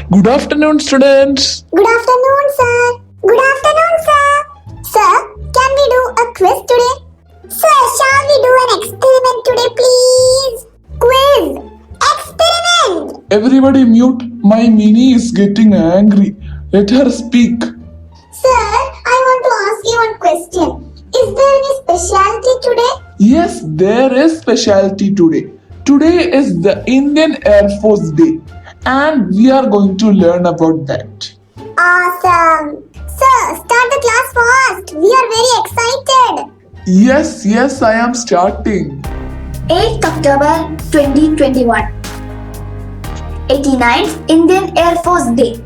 Good afternoon, students. Good afternoon, sir. Good afternoon, sir. Sir, can we do a quiz today? Sir, shall we do an experiment today, please? Quiz. Experiment. Everybody mute. My Mini is getting angry. Let her speak. Sir, I want to ask you one question. Is there any specialty today? Yes, there is specialty today. Today is the Indian Air Force Day, and we are going to learn about that. Awesome. Sir, start the class fast. We are very excited. Yes, I am starting. 8th October 2021 89th Indian Air Force Day.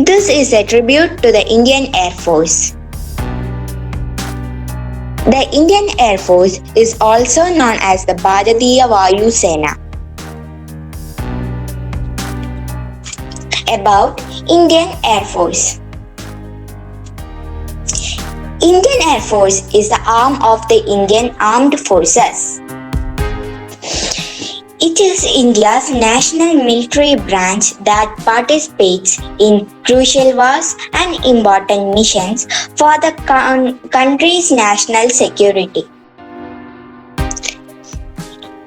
This is a tribute to the Indian Air Force. The Indian Air Force is also known as the Bharatiya Vayu Sena. About Indian Air Force. Indian Air Force is the arm of the Indian Armed Forces. It is India's national military branch that participates in crucial wars and important missions for the country's national security.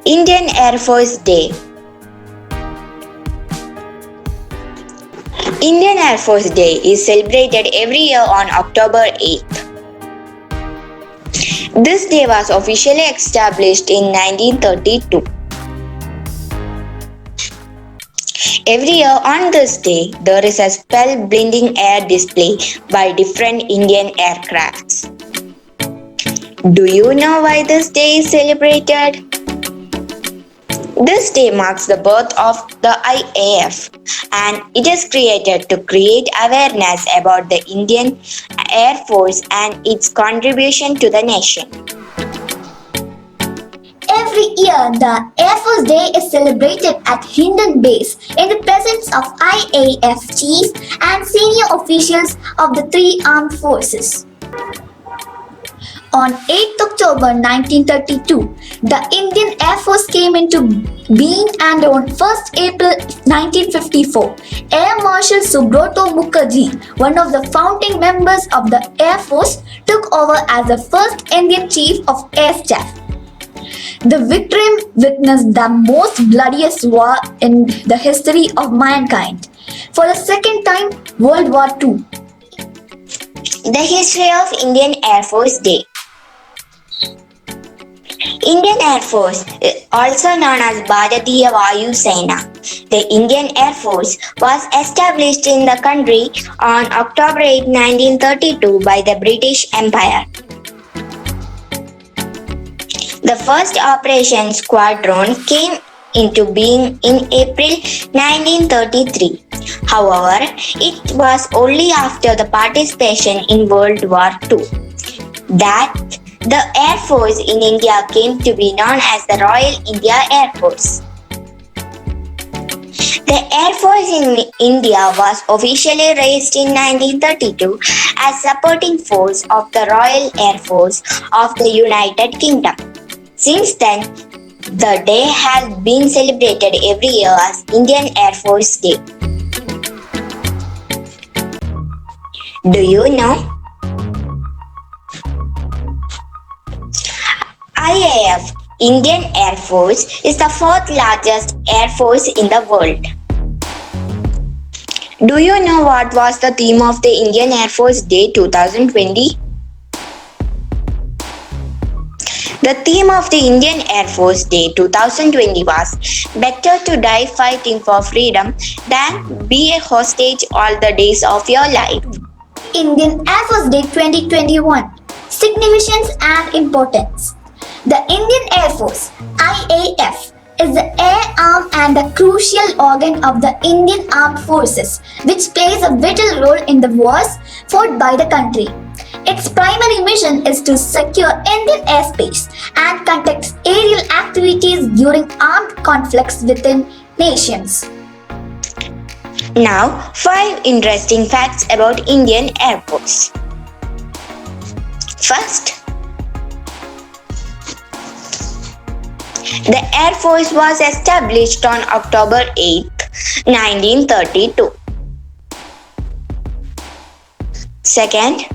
Indian Air Force Day. Indian Air Force Day is celebrated every year on October 8th. This day was officially established in 1932. Every year on this day, there is a spell-blinding air display by different Indian aircrafts. Do you know why this day is celebrated? This day marks the birth of the IAF, and it is created to create awareness about the Indian Air Force and its contribution to the nation. Every year, the Air Force Day is celebrated at Hindon Base in the presence of IAF chiefs and senior officials of the three armed forces. On 8th October 1932, the Indian Air Force came into being, and on 1st April 1954, Air Marshal Subroto Mukherjee, one of the founding members of the Air Force, took over as the first Indian Chief of Air Staff. The victory witnessed the most bloodiest war in the history of mankind. For the second time, World War II. The history of Indian Air Force Day. Indian Air Force, also known as Bharatiya Vayu Sena. The Indian Air Force was established in the country on October 8, 1932 by the British Empire. The first Operation Squadron came into being in April 1933. However, it was only after the participation in World War II that the Air Force in India came to be known as the Royal India Air Force. The Air Force in India was officially raised in 1932 as supporting force of the Royal Air Force of the United Kingdom. Since then, the day has been celebrated every year as Indian Air Force Day. Do you know? IAF, Indian Air Force, is the fourth largest air force in the world. Do you know what was the theme of the Indian Air Force Day 2020? The theme of the Indian Air Force Day 2020 was "Better to die fighting for freedom than be a hostage all the days of your life." Indian Air Force Day 2021. Significance and importance. The Indian Air Force, IAF, is the air arm and a crucial organ of the Indian Armed Forces, which plays a vital role in the wars fought by the country. Its primary mission is to secure Indian airspace and conduct aerial activities during armed conflicts within nations. Now, 5 interesting facts about Indian Air Force. First, The Air Force was established on October 8, 1932. Second,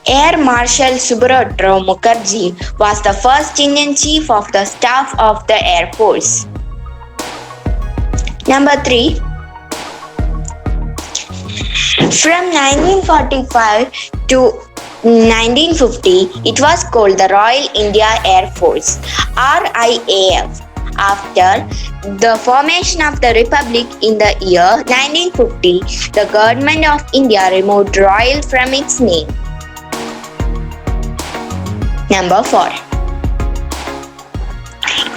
Air Marshal Subrata Mukherjee was the first Indian Chief of the Staff of the Air Force. Number 3. From 1945 to 1950, it was called the Royal India Air Force, RIAF. After the formation of the Republic in the year 1950, the Government of India removed Royal from its name. Number 4.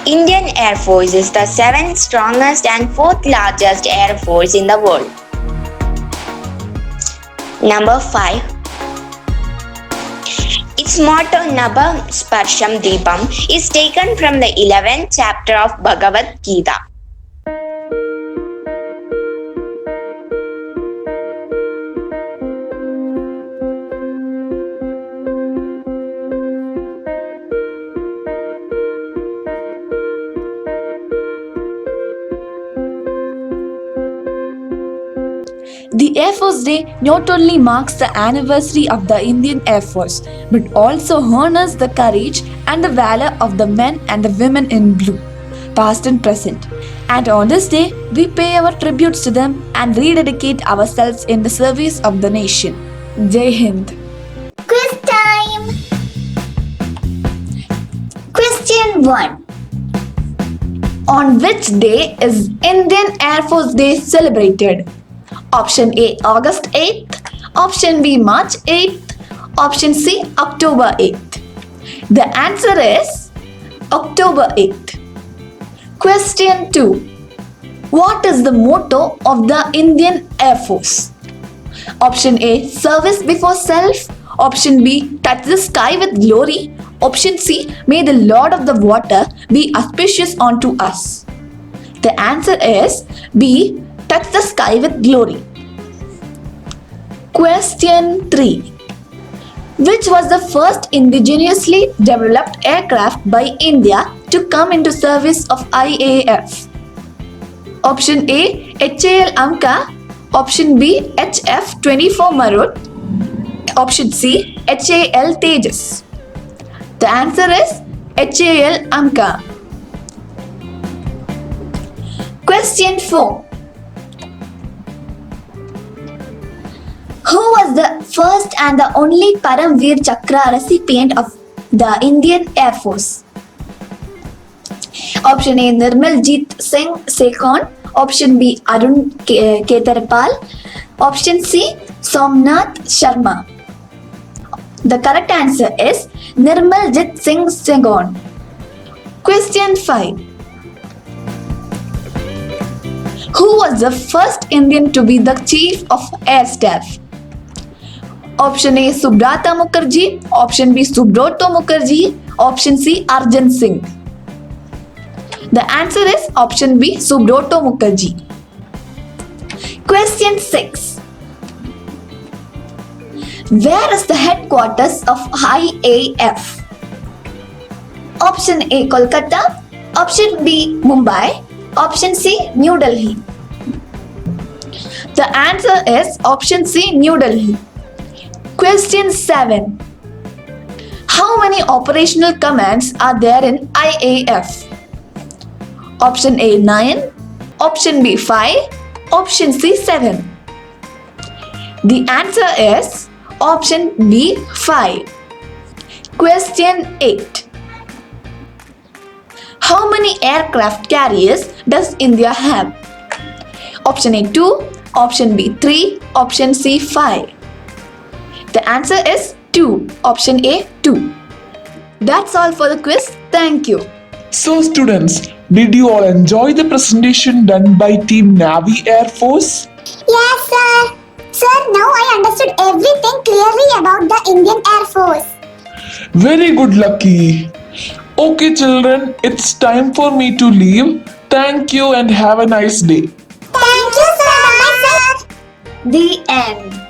Indian Air Force is the 7th strongest and 4th largest air force in the world. Number 5. Its motto Nabam Sparsham Deepam is taken from the 11th chapter of Bhagavad Gita. The Air Force Day not only marks the anniversary of the Indian Air Force but also honors the courage and the valor of the men and the women in blue, past and present. And on this day, we pay our tributes to them and rededicate ourselves in the service of the nation. Jai Hind. Quiz time! Question 1. On which day is Indian Air Force Day celebrated? Option A, August 8th. Option B, March 8th. Option C, October 8th. The answer is October 8th. Question 2. What is the motto of the Indian Air Force? Option A, service before self. Option B, touch the sky with glory. Option C, may the Lord of the water be auspicious unto us. The answer is B, touch the sky with glory. Question 3. Which was the first indigenously developed aircraft by India to come into service of IAF? Option A, HAL Amka. Option B, HF-24 Marut. Option C, HAL Tejas. The answer is HAL Amka. Question 4. Who was the first and the only Paramveer Chakra recipient of the Indian Air Force? Option A, Nirmaljit Singh Sekon. Option B, Arun Ketarpal. Option C, Somnath Sharma. The correct answer is Nirmaljit Singh Sekon. Question 5. Who was the first Indian to be the Chief of Air Staff? Option A, Subrata Mukherjee. Option B, Subroto Mukherjee. Option C, Arjun Singh. The answer is option B, Subroto Mukherjee. Question 6. Where is the headquarters of IAF? Option A, Kolkata. Option B, Mumbai. Option C, New Delhi. The answer is option C, New Delhi. Question 7. How many operational commands are there in IAF? Option A, 9. Option B, 5. Option C, 7. The answer is option B, 5. Question 8. How many aircraft carriers does India have? Option A, 2. Option B, 3. Option C, 5. The answer is 2. Option A, 2. That's all for the quiz. Thank you. So students, did you all enjoy the presentation done by Team Navy Air Force? Yes, sir. Sir, now I understood everything clearly about the Indian Air Force. Very good, Lucky. Okay children, it's time for me to leave. Thank you and have a nice day. Thank you, sir. Bye, sir. The end.